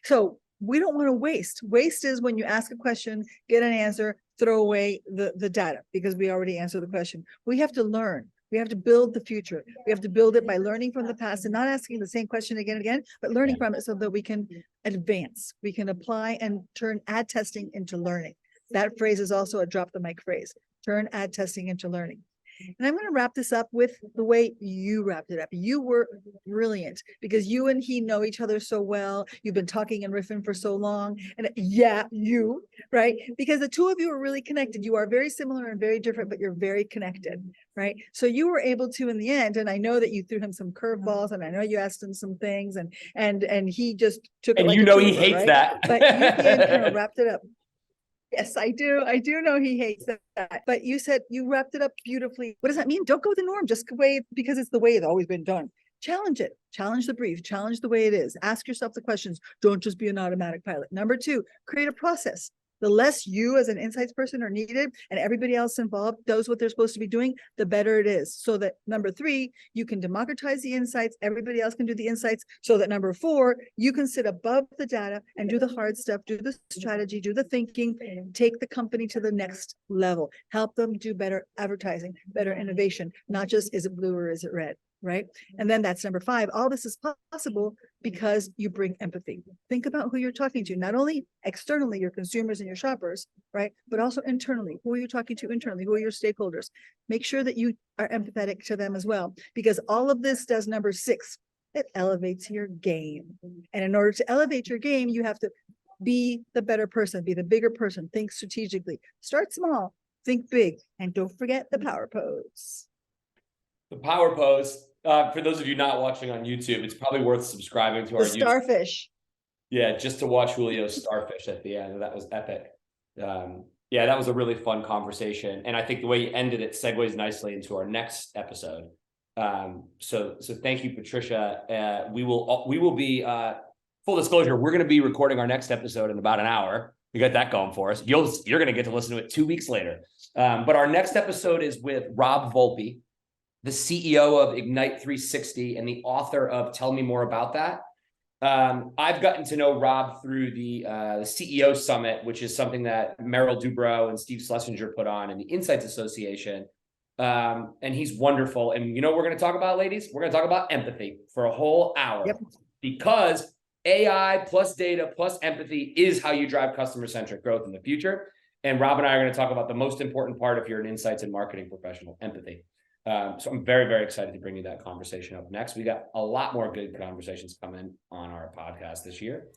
So we don't want to waste. Waste is when you ask a question, get an answer, throw away the data because we already answered the question. We have to learn. We have to build the future. We have to build it by learning from the past and not asking the same question again and again, but learning from it so that we can advance. We can apply and turn ad testing into learning. That phrase is also a drop the mic phrase. Turn ad testing into learning. And I'm going to wrap this up with the way you wrapped it up. You were brilliant because you and he know each other so well. You've been talking and riffing for so long. And right? Because the two of you are really connected. You are very similar and very different, but you're very connected, right? So you were able to, in the end, and I know that you threw him some curveballs and I know you asked him some things and he just took it And like he trooper, hates right? that. But you at the end kind of wrapped it up. Yes, I do. I do know he hates that. But you said you wrapped it up beautifully. What does that mean? Don't go with the norm just because it's the way it's always been done. Challenge it. Challenge the brief. Challenge the way it is. Ask yourself the questions. Don't just be an automatic pilot. Number 2, create a process. The less you as an insights person are needed and everybody else involved does what they're supposed to be doing, the better it is. So that number 3, you can democratize the insights. Everybody else can do the insights. So that number 4, you can sit above the data and do the hard stuff, do the strategy, do the thinking, take the company to the next level, help them do better advertising, better innovation, not just is it blue or is it red? Right? And then that's number 5. All this is possible because you bring empathy. Think about who you're talking to, not only externally, your consumers and your shoppers, right? But also internally. Who are you talking to internally? Who are your stakeholders? Make sure that you are empathetic to them as well, because all of this does number 6. It elevates your game. And in order to elevate your game, you have to be the better person, be the bigger person, think strategically, start small, think big, and don't forget the power pose. The power pose. For those of you not watching on YouTube, it's probably worth subscribing to our YouTube. Starfish. Yeah, just to watch Julio's starfish at the end. That was epic. Yeah, that was a really fun conversation. And I think the way you ended it segues nicely into our next episode. So thank you, Patricia. We will be, full disclosure, we're going to be recording our next episode in about an hour. We got that going for us. You're going to get to listen to it 2 weeks later. But our next episode is with Rob Volpe, the CEO of Ignite 360 and the author of Tell Me More About That. I've gotten to know Rob through the CEO Summit, which is something that Merrill Dubrow and Steve Schlesinger put on in the Insights Association. And he's wonderful. And you know what we're going to talk about, ladies? We're going to talk about empathy for a whole hour. Yep. Because AI plus data plus empathy is how you drive customer-centric growth in the future. And Rob and I are going to talk about the most important part if you're an insights and marketing professional, empathy. So I'm very, very excited to bring you that conversation up next. We got a lot more good conversations coming on our podcast this year.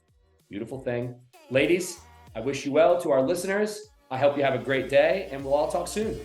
Beautiful thing. Ladies, I wish you well. To our listeners, I hope you have a great day and we'll all talk soon.